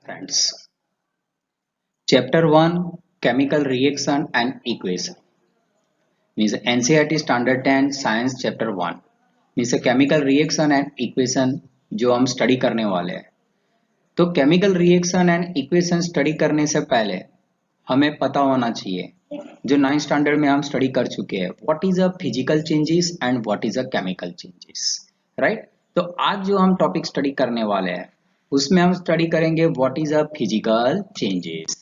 Friends. Chapter 1 Chemical Reaction and Equation means NCERT Standard 10 Science Chapter 1 means Chemical Reaction and Equation जो हम study करने वाले हैं। तो chemical reaction and equation study करने से पहले हमें पता होना चाहिए जो 9th स्टैंडर्ड में हम स्टडी कर चुके हैं what is a physical changes and what is a chemical changes, right. तो आज जो हम टॉपिक स्टडी करने वाले हैं उसमें हम स्टडी करेंगे what is a physical changes.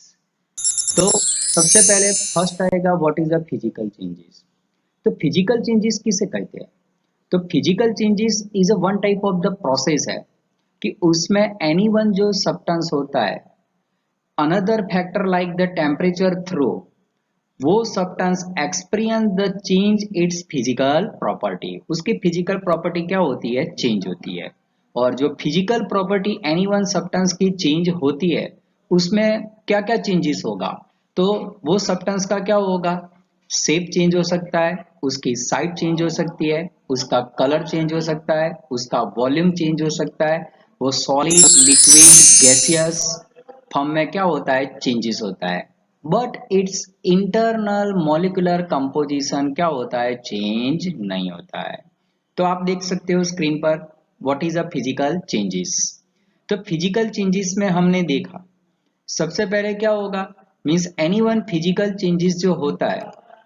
तो सबसे पहले फर्स्ट आएगा what is a physical changes. तो फिजिकल चेंजेस किसे कहते हैं? तो physical changes is a one type of the process है कि उसमें एनी वन जो सब्सटेंस होता है another factor like the temperature through वो substance experience the change its physical property. उसकी फिजिकल प्रॉपर्टी क्या होती है? चेंज होती है। और जो physical property any one substance की चेंज होती है उसमें क्या क्या चेंजेस होगा? तो वो सब्सटेंस का क्या होगा? शेप चेंज हो सकता है, उसकी साइज चेंज हो सकती है, उसका कलर चेंज हो सकता है, उसका वॉल्यूम चेंज हो सकता है, वो सॉलिड लिक्विड गैसियस फॉर्म में क्या होता है? चेंजेस होता है। But it's internal molecular composition क्या होता है? चेंज नहीं होता है। तो आप देख सकते हो स्क्रीन पर what is a physical changes. तो फिजिकल चेंजेस में हमने देखा सबसे पहले क्या होगा means any one physical changes जो होता है।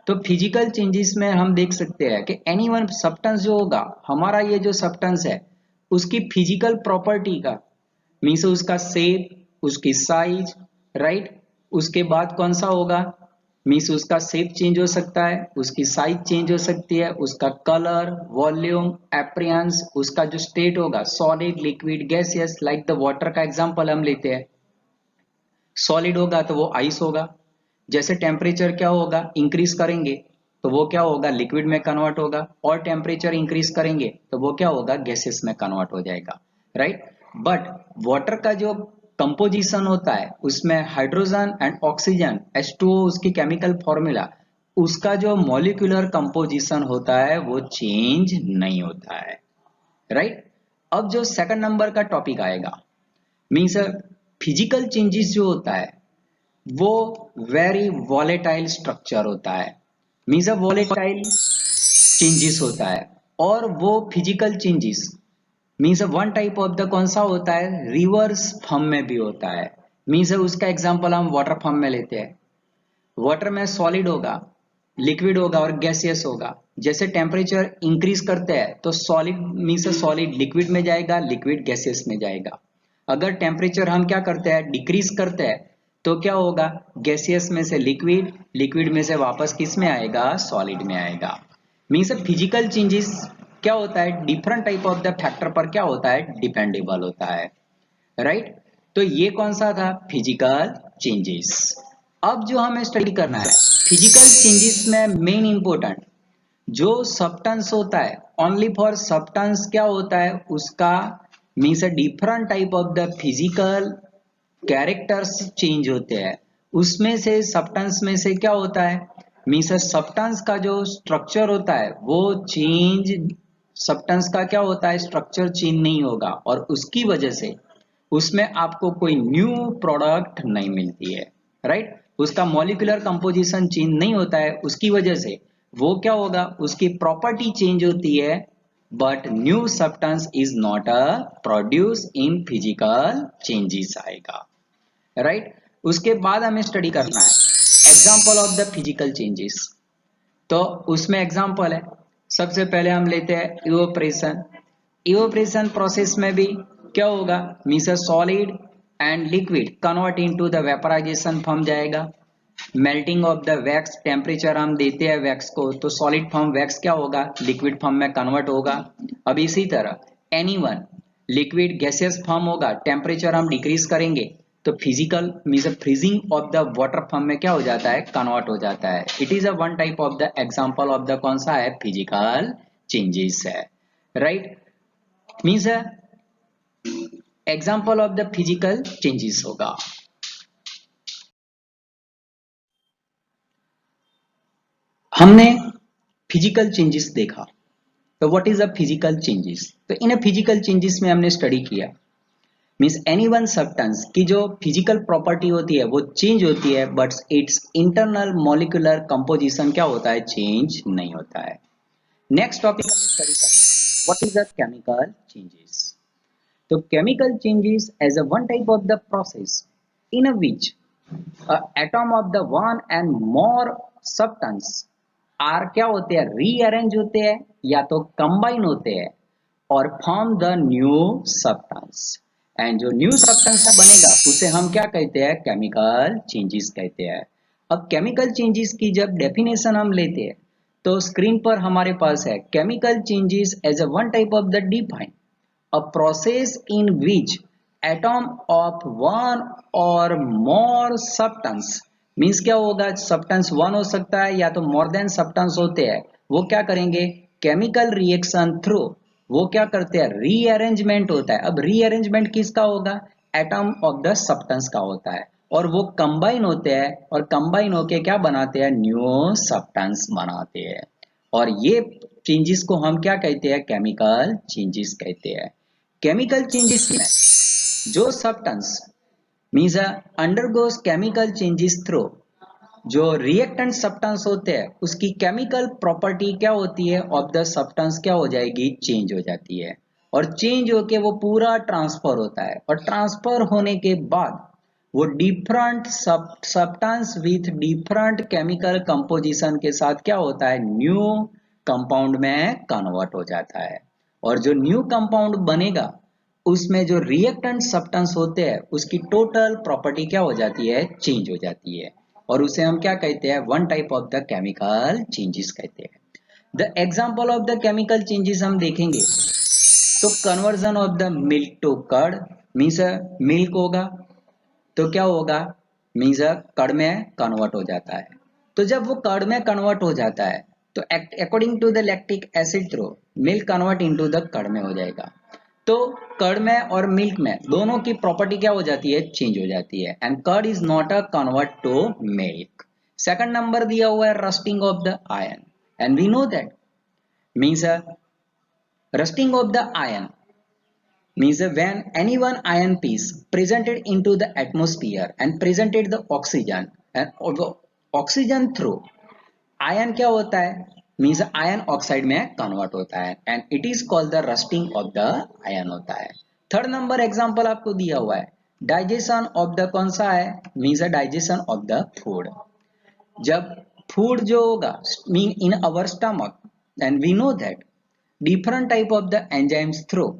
तो फिजिकल चेंजेस में हम देख सकते हैं कि एनी वन सब्सटेंस जो होगा हमारा ये जो सब्सटेंस है उसकी फिजिकल प्रॉपर्टी का मीन्स उसका शेप, उसकी साइज, राइट। उसके बाद कौन सा होगा मीन्स उसका शेप चेंज हो सकता है, उसकी साइज चेंज हो सकती है, उसका कलर, वॉल्यूम, अपीयरेंस, उसका जो स्टेट होगा solid liquid gaseous like the water का एग्जांपल हम लेते हैं। सॉलिड होगा तो वो आइस होगा। जैसे टेम्परेचर क्या होगा इंक्रीज करेंगे तो वो क्या होगा लिक्विड में कन्वर्ट होगा, और टेम्परेचर इंक्रीज करेंगे तो वो क्या होगा गैसेस में कन्वर्ट हो जाएगा, राइट। बट वाटर का जो कंपोजिशन होता है उसमें हाइड्रोजन एंड ऑक्सीजन H2O उसकी केमिकल फॉर्मूला, उसका जो मॉलिक्यूलर कंपोजिशन होता है वो चेंज नहीं होता है, राइट। अब जो सेकंड नंबर का टॉपिक आएगा मीन्स फिजिकल चेंजेस जो होता है वो वेरी वॉलेटाइल स्ट्रक्चर होता है। मीन्स वॉलेटाइल चेंजेस होता है। और वो physical changes means one type of the कौन सा होता है? रिवर्स फॉर्म में भी होता है। मीन्स उसका एग्जांपल हम वाटर फॉर्म में लेते हैं। वाटर में सॉलिड होगा, लिक्विड होगा और गैसियस होगा। जैसे टेम्परेचर इंक्रीज करते हैं तो सॉलिड मीन्स सॉलिड लिक्विड में जाएगा, लिक्विड गैसियस में जाएगा। अगर टेम्परेचर हम क्या करते हैं डिक्रीज करते हैं तो क्या होगा गैसियस में से लिक्विड, लिक्विड में से वापस किस में आएगा? सॉलिड में आएगा। मीन्स फिजिकल चेंजेस क्या होता है different type of the factor पर क्या होता है? डिपेंडेबल होता है, राइट। तो ये कौन सा था? Physical changes. अब जो हमें स्टडी करना है फिजिकल चेंजेस में मेन इंपॉर्टेंट जो सब्सटेंस होता है ओनली फॉर सब्सटेंस क्या होता है उसका means different type of the physical characters change होते हैं। उसमें से सब्सटेंस में से क्या होता है मीन्स सब्सटेंस का जो स्ट्रक्चर होता है वो चेंज, सब्सटेंस का क्या होता है स्ट्रक्चर चेंज नहीं होगा और उसकी वजह से उसमें आपको कोई न्यू प्रोडक्ट नहीं मिलती है, राइट। उसका मॉलिक्यूलर कंपोजिशन चेंज नहीं होता है, उसकी वजह से वो क्या होगा उसकी प्रॉपर्टी चेंज होती है but new substance is not a produce in physical changes आएगा, राइट। उसके बाद हमें स्टडी करना है example of the physical changes. तो उसमें एग्जांपल है सबसे पहले हम लेते हैं इवोपरेशन। इवोपरेशन प्रोसेस में भी क्या होगा means solid and liquid convert into the vaporization form जाएगा। Melting of the wax, temperature हम देते हैं वैक्स को तो सॉलिड फॉर्म वैक्स क्या होगा लिक्विड फॉर्म में कन्वर्ट होगा। अब इसी तरह any one liquid gaseous form होगा, टेम्परेचर हम डिक्रीज करेंगे तो physical means freezing of the water form में क्या हो जाता है? कन्वर्ट हो जाता है। It is a one type of the example of the कौन सा है? फिजिकल चेंजेस है, right. Means example of the physical changes होगा। हमने फिजिकल चेंजेस देखा तो what is a physical changes. तो इन फिजिकल चेंजेस में हमने स्टडी किया मीन्स एनी वन सब्सटेंस की जो फिजिकल प्रॉपर्टी होती है वो चेंज होती है, but it's internal molecular composition क्या होता है, चेंज नहीं होता है। नेक्स्ट टॉपिक हमें स्टडी करना है, what is the chemical changes. तो chemical changes as a one type of the process in which atom of the one and more substance are क्या होते हैं, रीअरेंज होते हैं या तो कंबाइन होते हैं और form the new substance. And जो न्यू सब्सटेंस बनेगा उसे हम क्या कहते हैं, केमिकल चेंजेस कहते हैं। अब केमिकल चेंजेस की जब डेफिनेशन हम लेते हैं तो स्क्रीन पर हमारे पास है, chemical changes as a one type of the define a process in which atom of one or more substance means क्या होगा, सब्सटेंस वन हो सकता है या तो मोर देन सब्सटेंस होते हैं, वो क्या करेंगे, केमिकल रिएक्शन थ्रू वो क्या करते हैं, रीअरेंजमेंट होता है। अब रीअरेंजमेंट किसका होगा, एटम ऑफ द सब्सटेंस का होता है, और वो कंबाइन होते हैं और कंबाइन होके क्या बनाते हैं, न्यू सब्सटेंस बनाते हैं। और ये चेंजेस को हम क्या कहते हैं, केमिकल चेंजेस कहते हैं। केमिकल चेंजेस में जो substance means undergoes chemical changes through जो रिएक्टेंट सब्सटेंस होते हैं उसकी केमिकल प्रॉपर्टी क्या होती है, ऑफ द सब्सटेंस क्या हो जाएगी, चेंज हो जाती है। और चेंज होके वो पूरा ट्रांसफर होता है, और ट्रांसफर होने के बाद वो different substance with different chemical composition के साथ क्या होता है, न्यू कंपाउंड में कन्वर्ट हो जाता है। और जो न्यू कंपाउंड बनेगा उसमें जो रिएक्टेंट सब्सटेंस होते हैं उसकी टोटल प्रॉपर्टी क्या हो जाती है, चेंज हो जाती है, और उसे हम क्या कहते हैं, one type of the chemical changes कहते हैं। The example of the chemical changes हम देखेंगे तो conversion of the milk to curd means milk होगा तो क्या होगा, मीन्स कर्ड में कन्वर्ट हो जाता है। तो जब वो कर्ड में कन्वर्ट हो जाता है तो according to the lactic acid through milk convert into the curd में हो जाएगा। तो कर्ड में और मिल्क में दोनों की प्रॉपर्टी क्या हो जाती है, चेंज हो जाती है, and curd is not a convert to milk. Second number दिया हुआ है rusting of the iron, and we know that means rusting of the iron means when any one ion piece presented into the atmosphere and presented the oxygen and oxygen through ion क्या होता है, means ion oxide में convert होता है, and it is called the rusting of the ion होता है। Third number example आपको दिया हुआ है, डाइजेशन ऑफ द कौन सा है, means digestion of the food. जब फूड जो होगा mean in our stomach and we know that different type of the enzymes through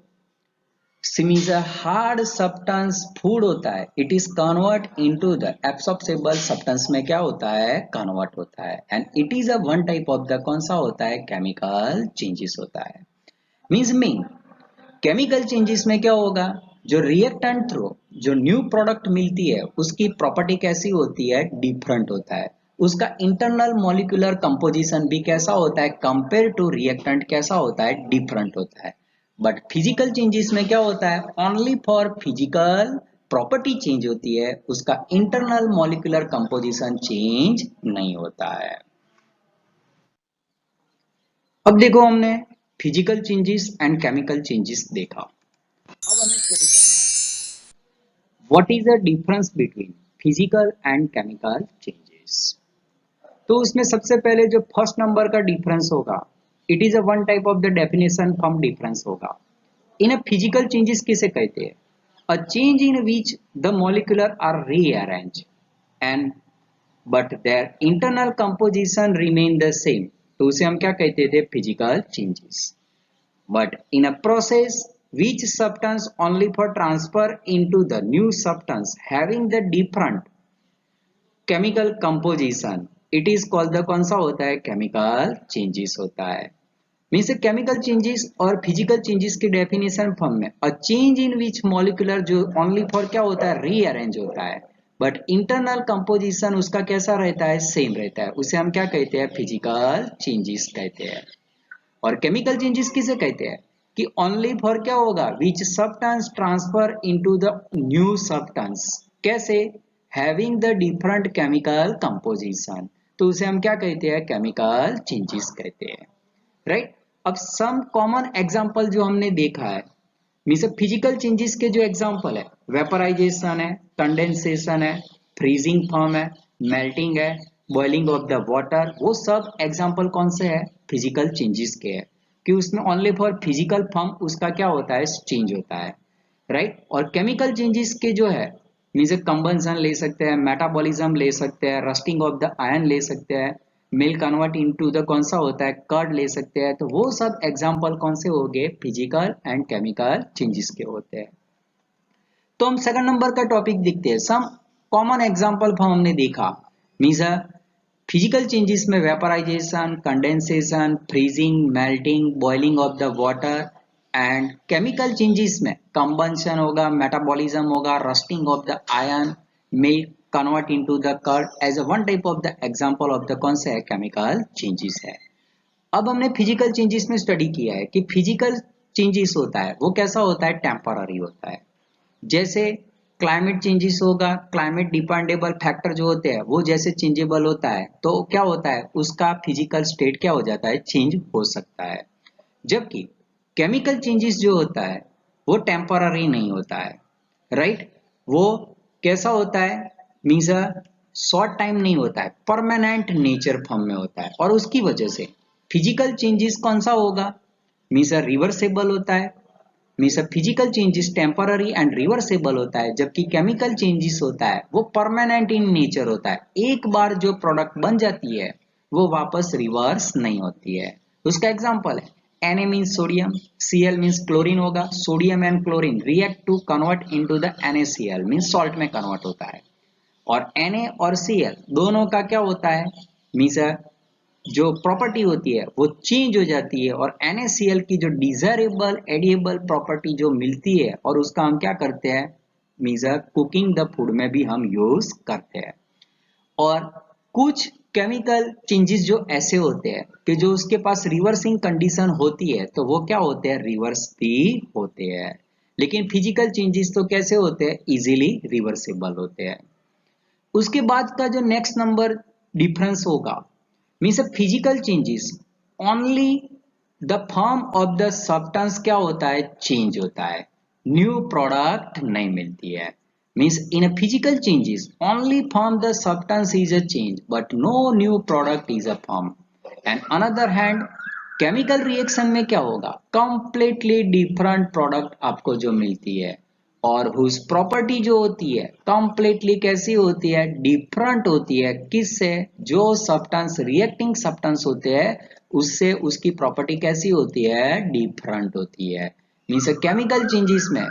means hard substance food होता है, it is convert into the absorbable substance में क्या होता है, convert होता है, and it is a one type of the कौन सा होता है, केमिकल चेंजेस होता है। मीन केमिकल चेंजेस में क्या होगा, जो रिएक्टेंट थ्रू जो न्यू प्रोडक्ट मिलती है उसकी प्रॉपर्टी कैसी होती है, डिफरेंट होता है, उसका इंटरनल मॉलिक्यूलर कंपोजिशन भी कैसा होता है, कंपेयर टू रिएक्टेंट कैसा होता है, डिफरेंट होता है। बट फिजिकल चेंजेस में क्या होता है, only for physical property change होती है, उसका इंटरनल मॉलिक्यूलर कंपोजिशन चेंज नहीं होता है। अब देखो हमने physical changes and chemical changes देखा, अब हमें स्टडी करना है what is the difference between physical and chemical changes. तो उसमें सबसे पहले जो फर्स्ट नंबर का डिफरेंस होगा, it is a one type of the definition from difference होगा। इन अ फिजिकल चेंजेस किसे कहते हैं, a change in which the molecular are rearrange and but their internal composition remain the same, तो उसे हम क्या कहते थे, physical changes. But in a process which substance only for transfer into the new substance having the different chemical composition it is called the कौन सा होता है, chemical changes होता है। मीन्स केमिकल चेंजेस और फिजिकल चेंजेस की definition form में अ change in which molecular जो ओनली फॉर क्या होता है, रीअरेंज होता है, बट इंटरनल कंपोजिशन उसका कैसा रहता है, सेम रहता है, उसे हम क्या कहते हैं, फिजिकल चेंजेस कहते हैं। और केमिकल चेंजेस किसे कहते हैं कि ओनली फॉर क्या होगा, which substance transfer into the new substance, कैसे, having the different chemical composition, तो उसे हम क्या कहते हैं, केमिकल चेंजेस कहते हैं, राइट। अब सम कॉमन एग्जांपल जो हमने देखा है मीन्स फिजिकल चेंजेस के जो एग्जांपल है, वेपराइजेशन है, कंडेंसेशन है, फ्रीजिंग फॉर्म है, मेल्टिंग है, बॉइलिंग ऑफ द वाटर, वो सब एग्जांपल कौन से है, फिजिकल चेंजेस के है, कि उसमें ओनली फॉर फिजिकल फॉर्म उसका क्या होता है, चेंज होता है, राइट। और केमिकल चेंजेस के जो है मीन्स कंबंशन ले सकते हैं, मेटाबॉलिज्म ले सकते हैं, रस्टिंग ऑफ द आयन ले सकते हैं, मिल्क कन्वर्ट इनटू द कौन सा होता है, कर्ड ले सकते हैं। तो वो सब एग्जांपल कौन से हो गए, फिजिकल एंड केमिकल चेंजेस के होते हैं। तो हम सेकंड नंबर का टॉपिक देखते हैं, सम कॉमन एग्जांपल हमने देखा, मीन्स फिजिकल चेंजेस में vaporisation, condensation, freezing, melting, boiling of the water, and chemical changes में कंबंशन होगा, मेटाबॉलिज्म होगा, rusting of the iron, milk convert into the curd, as a one type of the example of the कौन सा है, chemical changes है। अब हमने physical changes में स्टडी किया है कि फिजिकल चेंजेस होता है वो कैसा होता है, टेम्पररी होता है। जैसे क्लाइमेट चेंजेस होगा, क्लाइमेट डिपेंडेबल फैक्टर जो होते हैं वो जैसे चेंजेबल होता है तो क्या होता है, उसका फिजिकल स्टेट क्या हो जाता है, चेंज हो सकता है। जबकि केमिकल चेंजेस जो होता है वो टेम्पररी नहीं होता है, राइट। वो कैसा होता है, मीन्स शॉर्ट टाइम नहीं होता है, परमानेंट नेचर फॉर्म में होता है। और उसकी वजह से फिजिकल चेंजेस कौन सा होगा, मीन्स रिवर्सेबल होता है। Means physical changes temporary and reversible होता है, जबकि केमिकल चेंजेस होता है वो परमानेंट इन नेचर होता है। एक बार जो प्रोडक्ट बन जाती है वो वापस रिवर्स नहीं होती है। उसका एग्जांपल है Na means sodium, Cl means chlorine होगा, sodium and chlorine react to convert into the NaCl means salt में कन्वर्ट होता है। और Na और Cl दोनों का क्या होता है, मीन्स जो प्रॉपर्टी होती है वो चेंज हो जाती है, और NaCl की जो डिजायरेबल एडिएबल प्रॉपर्टी जो मिलती है और उसका हम क्या करते हैं, मीन्स कुकिंग द फूड में भी हम यूज करते हैं। और कुछ केमिकल चेंजेस जो ऐसे होते हैं कि जो उसके पास रिवर्सिंग कंडीशन होती है तो वो क्या होते हैं, रिवर्स भी होते हैं। लेकिन फिजिकल चेंजेस तो कैसे होते हैं, इजीली रिवर्सेबल होते हैं। उसके बाद का जो नेक्स्ट नंबर डिफरेंस होगा, means physical changes only the form of the substance क्या होता है, चेंज होता है, न्यू प्रोडक्ट नहीं मिलती है। Means in a physical changes only form the substance is a change but no new product is a form. And another hand chemical reaction में क्या होगा, कंप्लीटली डिफरेंट प्रोडक्ट आपको जो मिलती है, और हुज प्रॉपर्टी जो होती है कंप्लीटली कैसी होती है, डिफरेंट होती है। किससे, जो सब्सटेंस रिएक्टिंग सब्सटेंस होते हैं उससे उसकी प्रॉपर्टी कैसी होती है, डिफरेंट होती है। मीन्स केमिकल चेंजेस में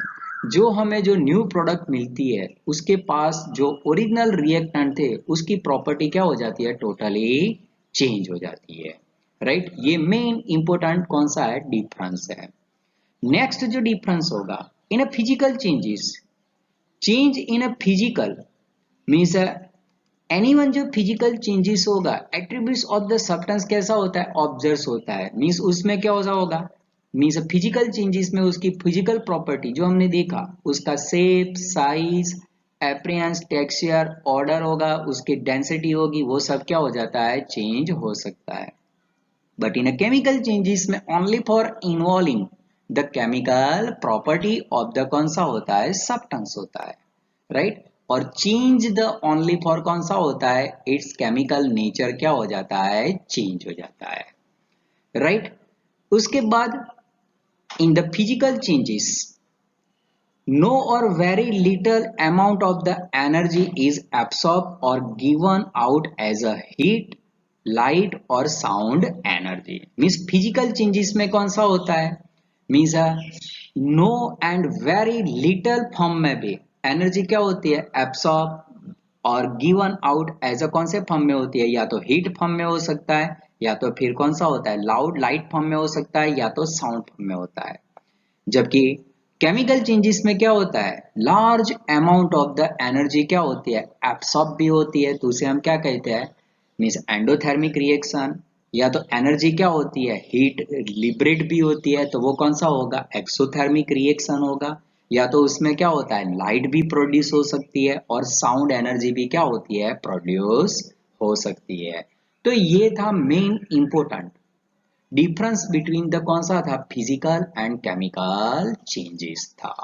जो हमें जो न्यू प्रोडक्ट मिलती है उसके पास जो ओरिजिनल रिएक्टेंट थे उसकी प्रॉपर्टी क्या हो जाती है, टोटली चेंज हो जाती है, राइट। ये मेन इंपॉर्टेंट कौन सा है, डिफरेंस है। नेक्स्ट जो डिफरेंस होगा in a physical changes, change in a physical means anyone जो फिजिकल चेंजेस होगा, एट्रीब्यूट्स ऑफ द सब्सटेंस कैसा होता है, ऑब्जर्व होता है। मीन्स उसमें क्या होगा, मीन्स फिजिकल चेंजेस में उसकी फिजिकल प्रॉपर्टी जो हमने देखा उसका shape, size, appearance, texture, order होगा, उसकी डेंसिटी होगी, वो सब क्या हो जाता है, चेंज हो सकता है। But in a chemical changes में only for involving the chemical property of the कौन सा होता है, substance होता है, right। और change the only for कौन सा होता है, its chemical nature क्या हो जाता है, change हो जाता है, right। उसके बाद in the physical changes no or very little amount of the energy is absorbed or given out as a heat, light or sound energy। Means physical changes में कौन सा होता है, means no and very little form में भी energy क्या होती है, एब्सॉर्ब और गिवन आउट एज अ कौन से फॉर्म में होती है, या तो हीट फॉर्म में हो सकता है, या तो फिर कौन सा होता है, लाउड लाइट फॉर्म में हो सकता है, या तो साउंड फॉर्म में होता है। जबकि केमिकल चेंजेस में क्या होता है, large amount of the energy क्या होती है, एब्सॉर्ब भी होती है, तो उसे हम क्या कहते हैं, मीन्स एंडोथर्मिक रिएक्शन। या तो एनर्जी क्या होती है, हीट लिबरेट भी होती है, तो वो कौन सा होगा, एक्सोथर्मिक रिएक्शन होगा। या तो उसमें क्या होता है, लाइट भी प्रोड्यूस हो सकती है और साउंड एनर्जी भी क्या होती है, प्रोड्यूस हो सकती है। तो ये था main important difference between the कौन सा था, फिजिकल एंड केमिकल चेंजेस था।